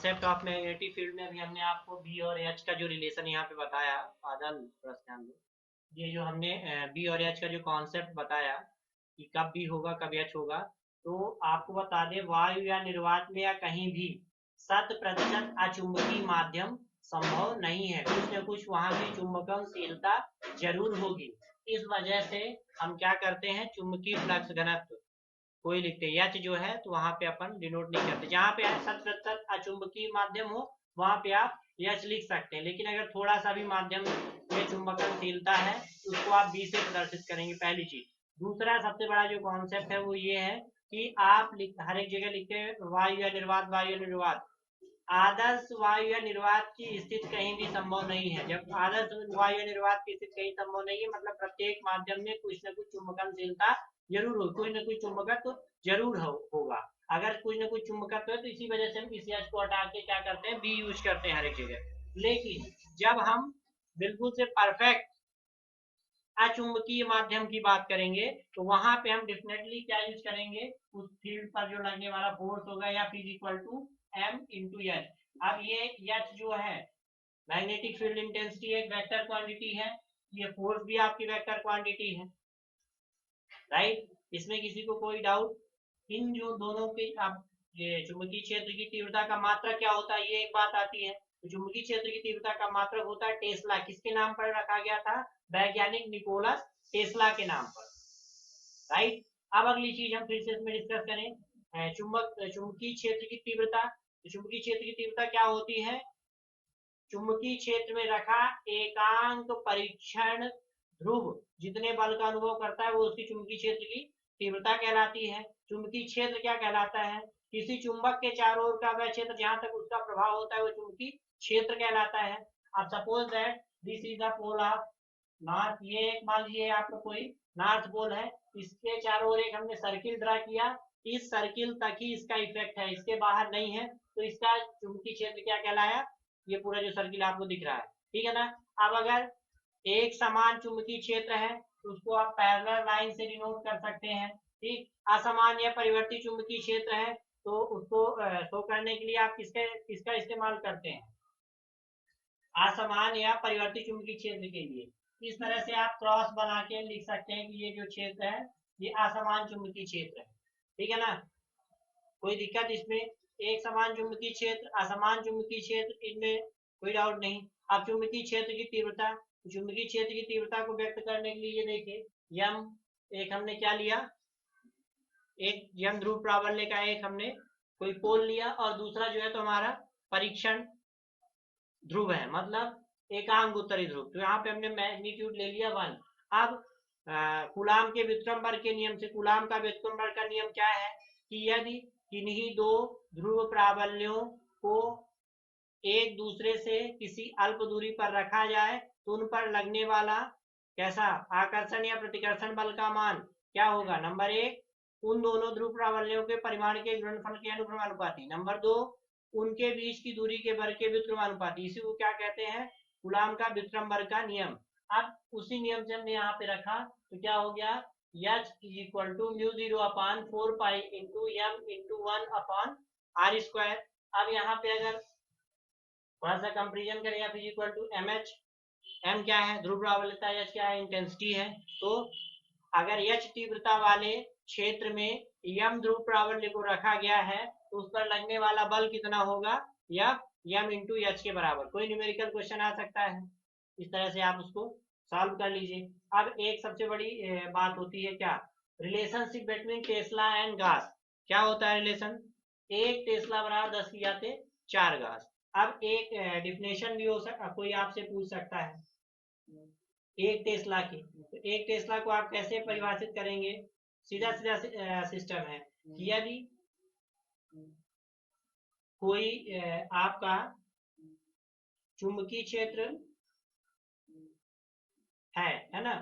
Concept of magnetic field में भी हमने आपको बी और एच का जो रिलेशन यहाँ पे बताया, बादल थोड़ा ध्यान दो, ये जो हमने बी और एच का जो कॉन्सेप्ट बताया कि कब बी होगा कब एच होगा, तो आपको बता दें वायु या निर्वात में या कहीं भी 100% अचुंबकीय माध्यम संभव नहीं है, कुछ न कुछ वहां की चुंबकनशीलता जरूर होगी। इस वजह से हम क्या करते हैं, चुंबकीय फ्लक्स घनत्व कोई लिखते हैं एच जो है, तो वहां पे अपन डिनोट नहीं करते। जहां पे 100% अचुंबकीय माध्यम हो वहां पे आप एच लिख सकते हैं, लेकिन अगर थोड़ा सा भी माध्यम में चुंबकनशीलता है तो उसको आप बी से प्रदर्शित करेंगे, पहली चीज। दूसरा सबसे बड़ा जो कॉन्सेप्ट है वो ये है कि आप हर एक जगह लिखते हैं वायु या निर्वात, वायु या निर्वात। आदर्श वायु या निर्वात की स्थिति कहीं भी संभव नहीं है। जब आदर्श वायु या निर्वात की स्थिति कहीं संभव नहीं है, मतलब प्रत्येक माध्यम में कुछ न कुछ चुंबकनशीलता जरूर हो, कोई ना कोई चुंबकत्व तो जरूर होगा। अगर कुछ ना कुछ चुंबकत्व है तो इसी वजह से हम इस एच को हटा के क्या करते हैं, बी यूज करते हैं हर एक जगह। लेकिन जब हम बिल्कुल से परफेक्ट अचुंबकीय माध्यम की बात करेंगे तो वहां पे हम डेफिनेटली क्या यूज करेंगे, उस फील्ड पर जो लगने वाला फोर्स होगा या फिर equal to M into H. अब ये एच जो है मैग्नेटिक फील्ड इंटेंसिटी एक वेक्टर क्वांटिटी है, ये फोर्स भी आपकी वेक्टर क्वांटिटी है, राइट। इसमें किसी को कोई डाउट? इन जो दोनों के अब ये चुंबकीय क्षेत्र की तीव्रता का मात्रक क्या होता है, ये एक बात आती है। तो चुंबकीय क्षेत्र की तीव्रता का मात्रक होता है टेस्ला, किसके नाम पर रखा गया था, वैज्ञानिक निकोलस टेस्ला के नाम पर, राइट। अब अगली चीज हम फिर से इसमें डिस्कस करें, चुंबकीय क्षेत्र की तीव्रता। चुंबकीय क्षेत्र की तीव्रता क्या होती है, चुंबकीय क्षेत्र में रखा एकांक परीक्षण ध्रुव जितने बल का अनुभव करता है वो उसकी चुंबकीय क्षेत्र की तीव्रता कहलाती है। चुंबकीय क्षेत्र क्या कहलाता है, किसी चुंबक के चारों ओर का वह क्षेत्र जहां तक उसका प्रभाव होता है वो चुंबकीय क्षेत्र कहलाता है। अब suppose that this is the pole of north, ये एक मान लीजिए आपका कोई नॉर्थ पोल है, इसके चारों ओर एक हमने सर्किल ड्रा किया, इस सर्किल तक ही इसका इफेक्ट है, इसके बाहर नहीं है, तो इसका चुंबकीय क्षेत्र क्या कहलाया, ये पूरा जो सर्किल आपको दिख रहा है, ठीक है ना। अब अगर एक समान चुंबकीय क्षेत्र है तो उसको आप पैरेलल लाइन से डिनोट कर सकते हैं, ठीक। असमान या परिवर्ती चुंबकीय क्षेत्र है तो उसको शो करने के लिए आप किसका इस्तेमाल करते हैं, असमान या परिवर्ती चुंबकीय क्षेत्र के लिए। इस तरह से आप क्रॉस बना के लिख सकते हैं कि ये जो क्षेत्र है ये असमान चुंबकीय क्षेत्र है, ठीक है ना। कोई दिक्कत इसमें, एक समान चुंबकीय क्षेत्र असमान चुंबकीय क्षेत्र, इनमें कोई डाउट नहीं। अब चुंबकीय क्षेत्र की तीव्रता, चुंबकीय क्षेत्र की तीव्रता को व्यक्त करने के लिए ये देखिए यम, एक हमने क्या लिया, एक यम ध्रुव प्राबल्य का एक हमने कोई पोल लिया और दूसरा जो है तो हमारा परीक्षण ध्रुव है, मतलब एकांक उत्तरी ध्रुव। तो यहाँ पे हमने मैग्नीट्यूड ले लिया 1। अब कूलाम के व्युत्क्रम बल के नियम से, कूलाम का व्युत्क्रम बल का नियम क्या है कि यदि किन्हीं दो ध्रुव प्राबल्यों को एक दूसरे से किसी अल्प दूरी पर रखा जाए तो उन पर लगने वाला कैसा आकर्षण या प्रतिकर्षण बल का मान क्या होगा, नंबर 1 उन दोनों ध्रुव प्राबल्यों के परिमाण के गुणनफल के अनुक्रमानुपाती, नंबर 2 उनके बीच की दूरी के वर्ग के व्युत्क्रमानुपाती। इसी को क्या कहते हैं, कूलाम का व्युत्क्रम बल का नियम। अब उसी नियम से हमने यहाँ पे रखा तो क्या हो गया, H is equal to mu 0 upon 4 pi into M into 1 upon R square. अब यहाँ पे अगर थोड़ा सा कंपेरिजन करें, F is equal to M H, M क्या है ध्रुव प्राबल्यता, एच क्या है इंटेंसिटी है। तो अगर एच तीव्रता वाले क्षेत्र में यम ध्रुव प्राबल्य को रखा गया है तो उस पर लगने वाला बल कितना होगा, या यम इंटू एच के बराबर। कोई न्यूमेरिकल क्वेश्चन आ सकता है, इस तरह से आप उसको सॉल्व कर लीजिए। अब एक सबसे बड़ी बात होती है क्या, रिलेशनशिप बिटवीन टेस्ला एंड गास। क्या होता है रिलेशन, एक टेस्ला बराबर 10 की घाते 4 गास। अब एक डिफिनेशन भी हो सकता, कोई आपसे पूछ सकता है एक टेस्ला की, तो एक टेस्ला को आप कैसे परिभाषित करेंगे, सीधा सीधा सिस्टम है कि यदि कोई आपका चुंबकीय क्षेत्र है ना,